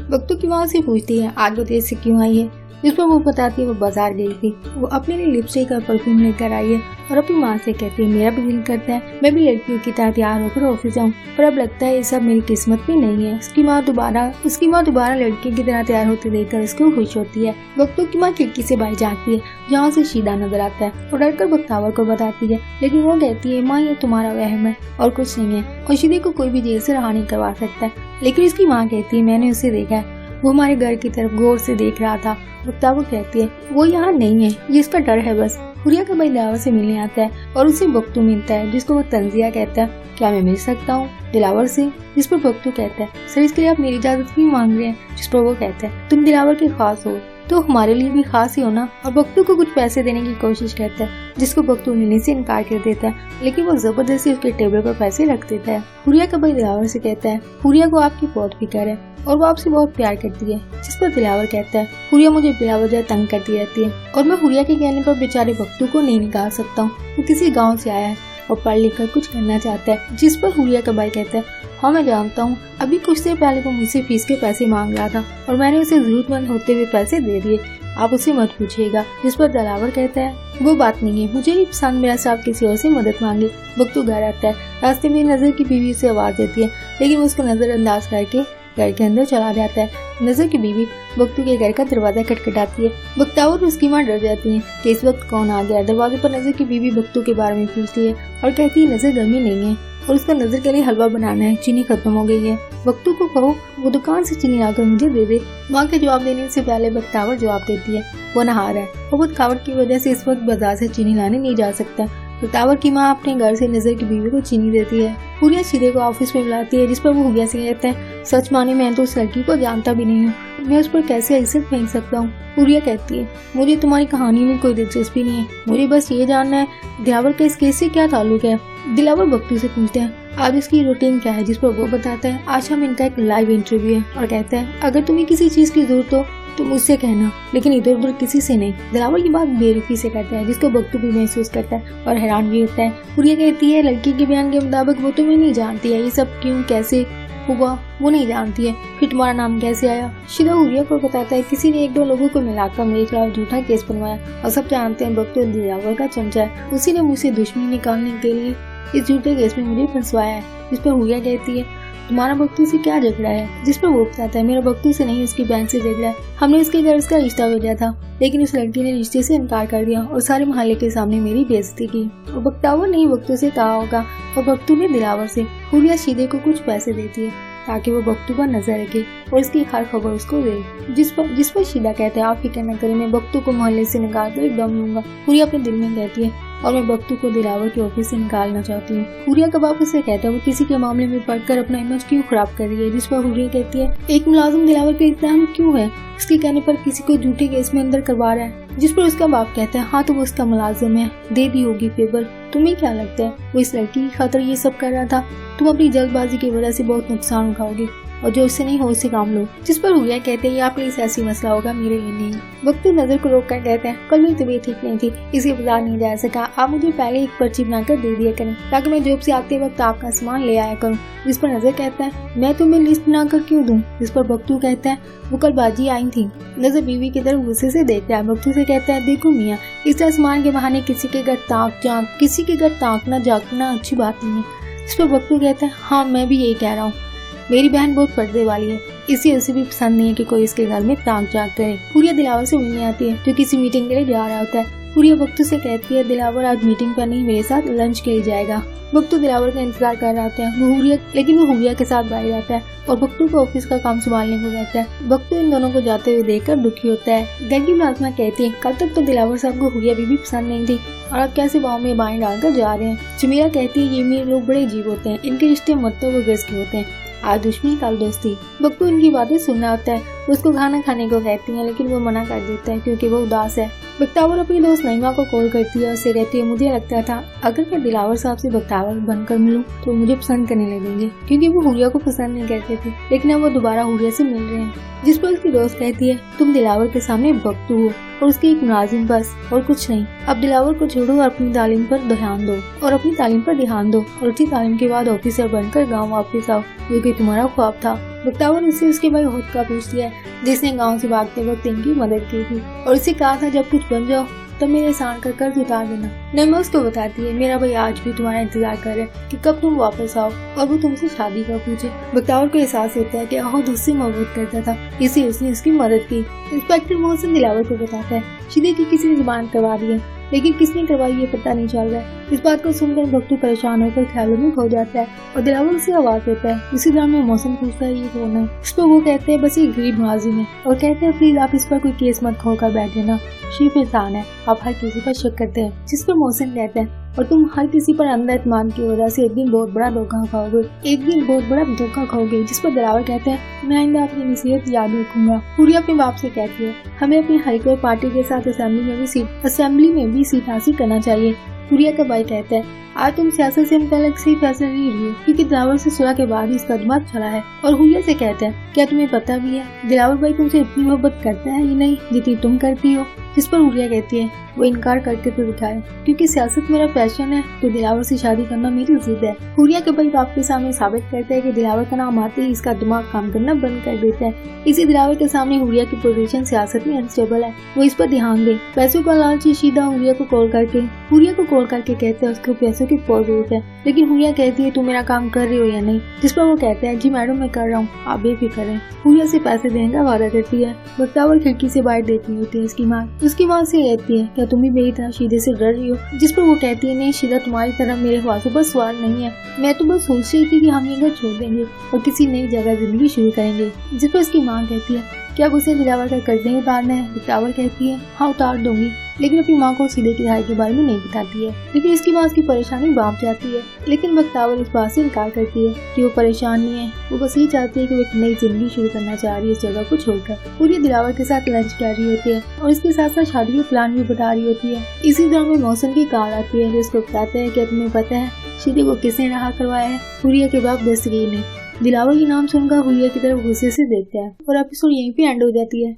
बख्तू की माँ से पूछती है आज वो देर से क्यों आई है, जिस पर वो बताती है वो बाजार गई थी। वो अपने लिए लिपस्टिक और परफ्यूम लेकर आई है और अपनी माँ से कहती है मेरा भी दिल करता है मैं भी लड़कियों की तरह तैयार होकर ऑफिस जाऊँ, पर अब लगता है ये सब मेरी किस्मत में नहीं है। उसकी माँ दोबारा लड़कियों की तरह तैयार होते देखकर उसको खुश होती है। बख्तू की माँ खिड़की से बाहर झाँकती है जहाँ से शीदा नजर आता है और डरकर बख्तावर को बताती है, लेकिन वो कहती है माँ ये तुम्हारा वहम है और कुछ नहीं है और शीदे को कोई भी जेल से रहा नहीं करवा सकता। लेकिन उसकी माँ कहती है मैंने उसे देखा है, वो हमारे घर की तरफ गौर से देख रहा था। बख्तावर कहती है वो यहाँ नहीं है, ये इसका डर है बस। हुरिया का भाई दिलावर से मिलने आता है और उसे बख्तू मिलता है जिसको वो तंजिया कहता है, क्या मैं मिल सकता हूँ दिलावर से? जिस पर बख्तू कहता है सर इसके लिए आप मेरी इजाजत क्यों मांग रहे हैं? जिस पर वो कहता है तुम दिलावर के खास हो तो हमारे लिए भी खास ही हो ना। और बख्तू को कुछ पैसे देने की कोशिश करता है जिसको बख्तू लेने से इनकार कर देता है, लेकिन वो जबरदस्ती उसके टेबल पर पैसे रख देता है। हुरिया का भाई दिलावर से कहता है हुरिया को आपकी बहुत फिक्र है और वो आपसे बहुत प्यार करती है। जिस पर दिलावर कहता है हुरिया मुझे बिलावजह तंग करती रहती है और मैं हुरिया के कहने पर बेचारे बख्तू को नहीं निकाल सकता हूँ। वो किसी गाँव से आया है और पढ़ लिख कर कुछ करना चाहता है। जिस पर हुरिया का भाई कहता है हाँ मैं जानता हूँ, अभी कुछ देर पहले वो मुझसे फीस के पैसे मांग रहा था और मैंने उसे जरूरतमंद होते हुए पैसे दे दिए, आप उसे मत पूछिएगा। जिस पर दिलावर कहता है वो बात नहीं है, मुझे नहीं पसंद मेरा साहब किसी और से मदद मांगे। बख्तू घर आता है, रास्ते में नजर की बीवी उसे आवाज देती है लेकिन उसको नजरअंदाज करके घर के अंदर चला जाता है। नजर की बीवी बख्तू के घर का दरवाजा खटखटाती है। बख्तावर और उसकी माँ डर जाती है कि इस वक्त कौन आ गया। दरवाजे पर नजर की बीवी बख्तू के बारे में पूछती है और कहती है नजर घर में नहीं है और उसका नजर के लिए हलवा बनाना है, चीनी खत्म हो गई है। बख्तू को कहो वो दुकान से चीनी लाकर मुझे दे दे। माँ के जवाब देने से पहले बख्तावर जवाब देती है वो नहा रहा है और वो थकावट की वजह से इस वक्त बाजार से चीनी लाने नहीं जा सकता। बख्तावर की माँ अपने घर से नजर की बीवी को चीनी देती है। हुरिया शीदे को ऑफिस में बुलाती है जिस पर वो हुरिया से कहता है सच माने मैं तो उस लड़की को जानता भी नहीं हूँ, मैं उस पर कैसे इज्जत फेंक सकता हूँ। हुरिया कहती है मुझे तुम्हारी कहानी में कोई दिलचस्पी नहीं है, मुझे बस ये जानना है दिलावर का इस केस से क्या ताल्लुक है। दिलावर बख्तू से पूछते हैं आज उसकी रूटीन क्या है, जिस पर वो बताता है आज हम इनका एक लाइव इंटरव्यू है और कहता है अगर तुम्हें किसी चीज की जरूरत हो तो मुझसे कहना, लेकिन इधर उधर किसी से नहीं। दिलावर की बात बेरुखी से करता है जिसको बख्तू भी महसूस करता है और हैरान भी होता है। हुरिया कहती है लड़की के बयान के मुताबिक वो तुम्हें नहीं जानती है, ये सब क्यों कैसे हुआ वो नहीं जानती है, फिर तुम्हारा नाम कैसे आया? शीदा हुरिया को बताता है किसी ने 1-2 लोगों को मिलाकर मेरे खिलाफ झूठा केस बनवाया और सब जानते हैं बख्तू दिलावर का चमचा है, उसी ने मुझसे दुश्मनी निकालने के लिए इस झूठे केस में मुझे फंसवाया है। जिस पर हुरिया कहती है तुम्हारा बख्तू से क्या झगड़ा है? जिस पर वो बताता है मेरा बख्तू से नहीं उसकी बहन से झगड़ा है, हमने उसके घर उसका रिश्ता भेजा था लेकिन उस लड़की ने रिश्ते से इनकार कर दिया और सारे मोहल्ले के सामने मेरी बेइज्जती की। और बख्तावर ने बख्तू से कहा होगा और बख्तू ने दिलावर से। हुरिया शीदे को कुछ पैसे देती है ताकि वो बख्तू पर नजर रखे और इसकी हर खबर उसको दे। जिस पर शीदा कहते हैं आप फिक्र न करें मैं बख्तू को मोहल्ले से निकाल कर दम लूंगा। हुरिया अपने दिल में कहती है और मैं बख्तू को दिलावर के ऑफिस से निकालना चाहती हूँ। हुरिया का बाप उसे कहता है वो किसी के मामले में पढ़कर अपना इमेज क्यों खराब कर रही है। जिस पर हुरिया कहती है एक मुलाजिम दिलावर के इत्तेहाम क्यों है, उसके कहने पर किसी को झूठे केस में अंदर करवा रहा है। जिस पर उसका बाप कहता है हाँ तो वो उसका मुलाजिम है, दे दी होगी पेपर, तुम्हें क्या लगता है वो इस लड़की की खातिर ये सब कर रहा था? तुम अपनी जल्दबाजी की वजह से बहुत नुकसान उठाओगे और जो इससे नहीं हो उससे काम लो। जिस पर हुरिया कहते हैं ये आपके लिए सियासी मसला होगा, मेरे लिए नहीं। बख्तू नजर को रोक कर कहते हैं कल मेरी तबीयत ठीक नहीं थी इसलिए बाजार नहीं जा सका, आप मुझे पहले एक पर्ची बनाकर दे दिया करें ताकि मैं जॉब से आते वक्त आपका सामान ले आया करूँ। जिस पर नजर कहता है मैं तुम्हें लिस्ट बनाकर क्यों दूं? जिस पर बख्तू कहता है वो कल बाजी आई थी। नजर बीवी की तरफ गुस्से से देखता है। बख्तू से कहता है देखो मियाँ इस आसमान के बहाने किसी के घर ताकना झांकना अच्छी बात नहीं है। जिस पर बख्तू कहता है हाँ मैं भी यही कह रहा हूँ, मेरी बहन बहुत पर्दे वाली है इसलिए उसे भी पसंद नहीं है कि कोई इसके घर में ताक झांक करे। हुरिया दिलावर से मिलने आती है जो किसी मीटिंग के लिए जा रहा होता है। हुरिया बख्तू से कहती है दिलावर आज मीटिंग पर नहीं मेरे साथ लंच के लिए जाएगा। बख्तू दिलावर का इंतजार कर रहा होता है लेकिन वो हुरिया के साथ बाहर जाता है और बख्तू को ऑफिस का काम संभालने को कहता है। बख्तू इन दोनों को जाते हुए देखकर दुखी होता है। घर की मुलाजिमा कहती है कल तक तो दिलावर साहब को हुरिया बीबी पसंद नहीं थी और अब कैसे बाहों में बाएं डालकर जा रहे हैं। जमीला कहती है ये मेरे लोग बड़े अजीब होते हैं, इनके रिश्ते मतलब वो गज के होते हैं, आज दुश्मनी कल दोस्ती। बख्तू इनकी बातें सुनना होता है, उसको खाना खाने को कहती है लेकिन वो मना कर देता है क्योंकि वो उदास है। बख्तावर अपनी दोस्त नईमा को कॉल करती है और उससे कहती है मुझे लगता था अगर मैं दिलावर साहब से बख्तावर बनकर मिलूं तो मुझे पसंद करने लगेंगे क्योंकि वो हुरिया को पसंद नहीं करते थे, लेकिन अब वो दोबारा हुरिया से मिल रहे हैं। जिस पर उसकी दोस्त कहती है तुम दिलावर के सामने बख्तू हो और उसकी एक मुलाजिम बस और कुछ नहीं, अब दिलावर को छोड़ो और अपनी तालीम पर ध्यान दो और अच्छी तालीम के बाद ऑफिसर बनकर गाँव वापस आओ जो कि तुम्हारा ख्वाब था। बख्तावर उससे उसके भाई होद का पूछती है जिसने गाँव से भागते वक्त इनकी मदद की थी और इसे कहा था जब कुछ बन जाओ तो मेरे एहसान का कर्ज उतार देना। नईमा उसको बताती है मेरा भाई आज भी तुम्हारा इंतजार कर रहा है कि कब तुम वापस आओ और वो तुमसे शादी का पूछे। बख्तावर को एहसास होता है कि अहद उससे मोहब्बत करता था, इसलिए उसने उसकी मदद की। इंस्पेक्टर मोहसिन दिलावर को बताता है शीदे की किसी ने जुबान करवा दी है, लेकिन किसने करवाई ये पता नहीं चल रहा है। इस बात को सुनकर बख्तू परेशान होकर ख्यालों में खो जाता है और दिलावर उसे आवाज देता है। इसी दौरान में मोहसिन पूछता है ये कौन है। इस पर वो कहते हैं बस ये गरीब मुलाजिम है और कहते हैं प्लीज आप इस पर कोई केस मत खोकर बैठ देना, शीफ इंसान है, आप हर किसी पर शक करते हैं। जिस पर मोहसिन कहते हैं और तुम हर किसी पर अंधा एतमान की वजह से एक दिन बहुत बड़ा धोखा खाओगे, जिस पर दिलावर कहते हैं मैं आइंदा अपनी नसीहत याद रखूंगा। हुरिया अपने बाप से कहती है हमें अपनी हल्के पार्टी के साथ असेंबली में भी सीट हासिल करना चाहिए। हुरिया का भाई कहता है आज तुम सियासत से मुताल्लिक सही फैसला नहीं लिए क्योंकि दिलावर से सुलह के बाद इसका दिमाग चला है। और हुरिया से कहता है क्या तुम्हें पता भी है दिलावर भाई तुमसे इतनी मोहब्बत करता है या नहीं जितनी तुम करती हो। जिस पर हुरिया कहती है वो इनकार करके तो दिखाए क्योंकि सियासत मेरा पैशन है तो दिलावर से शादी करना मेरी जिद है। हुरिया के भाई बाप के सामने साबित करता है कि दिलावर का नाम आते ही इसका दिमाग काम करना बंद कर देता है। इसी दिलावर के सामने हुरिया की पोजीशन सियासत में अनस्टेबल है, वो इस पर ध्यान दे। पैसों का लालची शीदा हुरिया को कॉल करके कहते हैं उसको पैसों की बहुत जरूरत है, लेकिन हुरिया कहती है तुम मेरा काम कर रही हो या नहीं। जिस पर वो कहता है जी मैडम मैं कर रहा हूँ, आप बेफिक्र रहें। हुरिया से पैसे देने का वादा करती है। बख्तावर खिड़की से बाहर देखती होती है उसकी माँ से कहती है क्या तुम भी मेरी तरह शीदे से डर रही हो। जिस पर वो कहती है नहीं शीदा तुम्हारी तरह मेरे ख्वाबों पर सवार नहीं है, मैं तो बस सोच रही थी कि हम ये घर छोड़ देंगे और किसी नई जगह जिंदगी शुरू करेंगे। जिस पर उसकी माँ कहती है क्या उसे दिलावर का कर्ज नहीं उतारना है। बख्तावर कहती है हाँ उतार दूंगी, लेकिन अपनी माँ को शीदे की रिहाई के बारे में नहीं बताती है। लेकिन इसकी माँ उसकी परेशानी बांप जाती है, लेकिन बख्तावर इस बात से इनकार करती है कि वो परेशान नहीं है, वो बस ये चाहती है कि वो एक नई जिंदगी शुरू करना चाह रही है इस जगह को छोड़कर। पूरी दिलावर के साथ लंच कर रही होती है और इसके साथ साथ शादी के प्लान भी बता रही होती है। इसी दौरान में मोहसिन की कॉल आती है जिसको बताते हैं कि तुम्हें पता है शीदे को किसने रहा करवाया है। हुरिया के बाप दस्तगीर ने। दिलावर के नाम सुनकर हुरिया की तरफ गुस्से से देखता है और एपिसोड यहीं पे एंड हो जाती है।